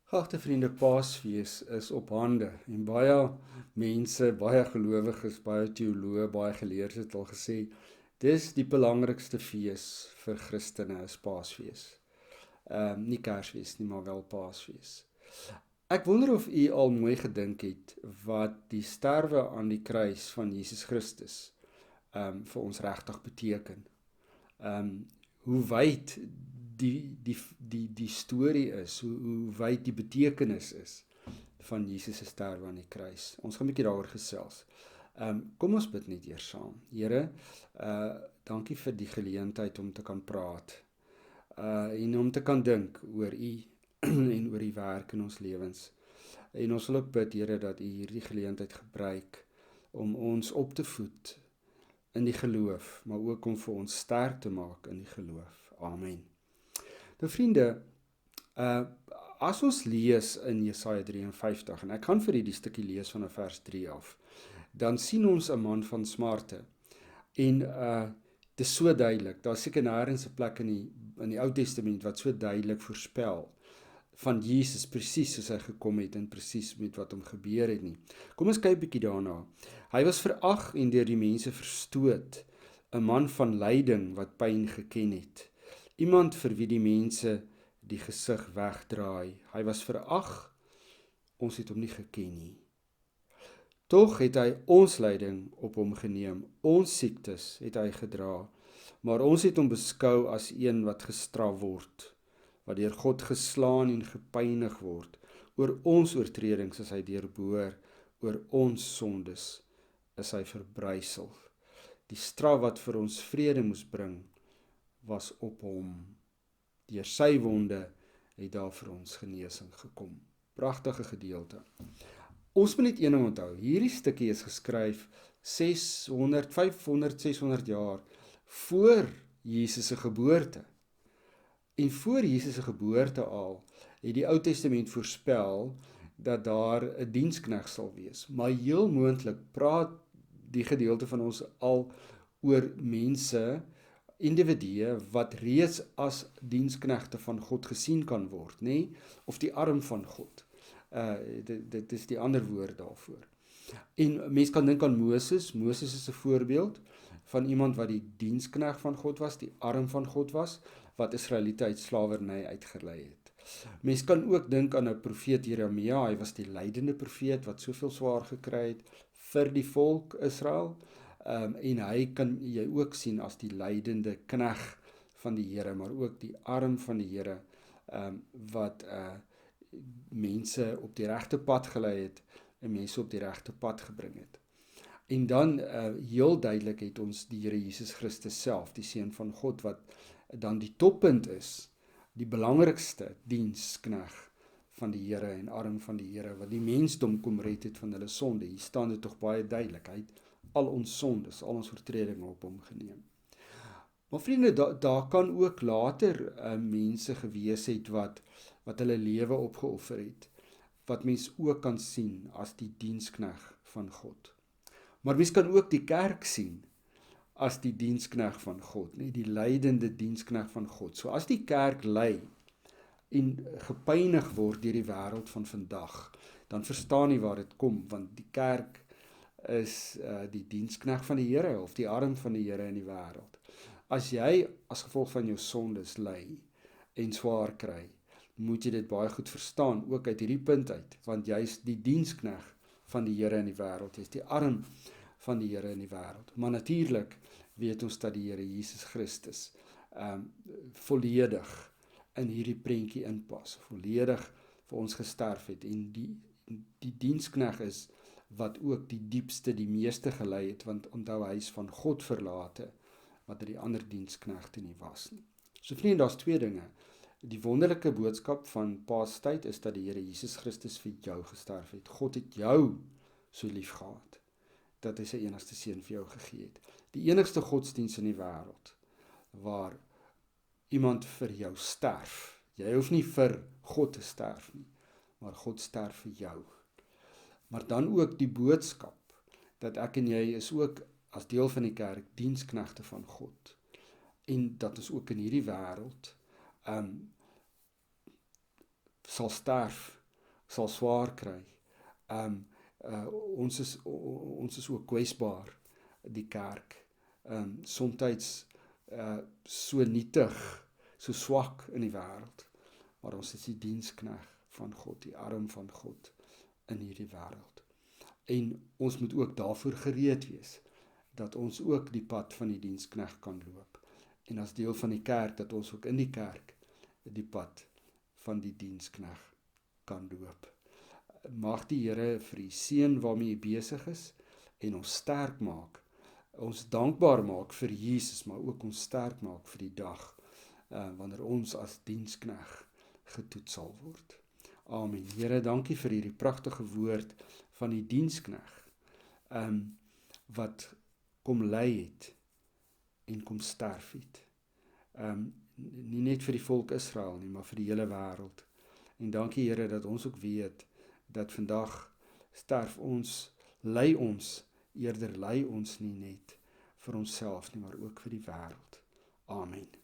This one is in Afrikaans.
Geagte vriende, Paasfees is op hande en baie mense, baie gelowiges, baie teoloë, baie geleerdes het al gesê, dis die belangrikste fees vir Christene is Paasfees. Nie Kersfees nie, maar wel Paasfees. Ek wonder of u al mooi gedink het wat die sterwe aan die kruis van Jesus Christus vir ons regtig beteken. Hoe wyd die storie is, hoe wyd die betekenis is van Jesus se sterwe aan die kruis. Ons gaan 'n bietjie daaroor gesels. Kom ons bid net eers saam. Here, dankie vir die geleentheid om te kan praat. En om te kan dink oor u en oor die werk in ons lewens. En ons wil ook bid, Here, dat u hierdie geleentheid gebruik om ons op te voed in die geloof, maar ook om vir ons sterk te maak in die geloof. Amen. Nou vriende, as ons lees in Jesaja 53, en ek gaan vir die stukkie lees van vers 3 af, dan sien ons 'n man van smarte. En dit is so duidelik, daar is seker nêrens 'n plek in die Ou Testament wat so duidelik voorspel van Jesus presies soos hy gekom het en presies met wat hom gebeur het nie. Kom ons kyk 'n bietjie daarna. Hy was verag en deur die mense verstoot, 'n man van lyding wat pyn geken het. Iemand vir wie die mense die gesig wegdraai. Hy was verag, ons het hom nie geken nie. Tog het hy ons lyding op hom geneem, ons siektes het hy gedra, maar ons het hom beskou as een wat gestraf word, wat deur God geslaan en gepynig word. Oor ons oortredings is hy deurboor, oor ons sondes is hy verbrysel. Die straf wat vir ons vrede moes bring, was op hom. Deur sy wonde het daar vir ons genesing gekom. Pragtige gedeelte. Ons moet net een ding onthou, hierdie stukkie is geskryf 500, 600 jaar voor Jesus se geboorte. En voor Jesus se geboorte al, het die Ou Testament voorspel dat daar 'n diensknegt sal wees. Maar heel moontlik praat die gedeelte van ons al oor mense, individue wat reeds as diensknegte van God gesien kan word, nê? Of die arm van God. Dit is die ander woord daarvoor. En mense kan dink aan Moses. Moses is 'n voorbeeld van iemand wat die diensknegt van God was, die arm van God was, wat Israeliete uit slawerny uitgelei het. Mense kan ook dink aan 'n profeet Jeremia. Hy was die lydende profeet wat soveel swaar gekry het vir die volk Israel. En hy kan jy ook sien as die lydende knegt van die Here, maar ook die arm van die Here, wat mense op die regte pad gelei het en mense op die regte pad gebring het. En dan heel duidelik het ons die Here Jesus Christus self, die Seun van God, wat dan die toppunt is, die belangrikste diensknegt van die Here en arm van die Here, wat die mensdom kom red het van hulle sonde. Hier staan dit tog baie duidelik. Hy het al ons sondes, al ons oortredinge op hom geneem. Maar vriende, daar kan ook later mense gewees het wat hulle lewe opgeoffer het, wat mens ook kan sien as die diensknegt van God. Maar mens kan ook die kerk sien as die diensknegt van God, nie? Die lydende diensknegt van God. So as die kerk ly en gepynig word deur die wêreld van vandag, dan verstaan jy waar dit kom, want die kerk is die diensknegt van die Here of die arm van die Here in die wêreld. As jy as gevolg van jou sondes ly en swaar kry, moet jy dit baie goed verstaan, ook uit hierdie punt uit, want jy is die diensknegt van die Here in die wêreld, jy is die arm van die Here in die wêreld. Maar natuurlik weet ons dat die Here Jesus Christus volledig in hierdie prentjie inpas, volledig vir ons gesterf het, en die diensknegt is wat ook die diepste, die meeste gelei het, want onthou hy is van God verlate, wat die ander diensknegte nie was nie. So vriende, daar's twee dinge. Die wonderlike boodskap van Paastyd is dat die Here Jesus Christus vir jou gesterf het. God het jou so lief gehad, dat hy sy enigste seun vir jou gegee het. Die enigste godsdiens in die wêreld, waar iemand vir jou sterf. Jy hoef nie vir God te sterf nie, maar God sterf vir jou. Maar dan ook die boodskap, dat ek en jy is ook as deel van die kerk diensknegte van God. En dat ons ook in hierdie wêreld sal sterf sal swaar kry. Ons is ook kwesbaar, die kerk. Somtyds so nietig, so swak in die wêreld, maar ons is die dienskneg van God, die arm van God in hierdie wêreld. En ons moet ook daarvoor gereed wees, dat ons ook die pad van die dienskneg kan loop. En as deel van die kerk, dat ons ook in die kerk die pad van die dienskneg kan loop. Mag die Here vir u seën waarmee u besig is, en ons sterk maak, ons dankbaar maak vir Jesus, maar ook ons sterk maak vir die dag, wanneer ons as dienskneg getoets sal word. Amen. Here, dankie vir hierdie pragtige woord van die dienskneg, wat kom lei het, en kom sterf het. Nie net vir die volk Israel nie, maar vir die hele wêreld. En dankie Here, dat ons ook weet, dat vandag sterf ons, ly ons, eerder ly ons nie net vir onsself nie, maar ook vir die wêreld. Amen.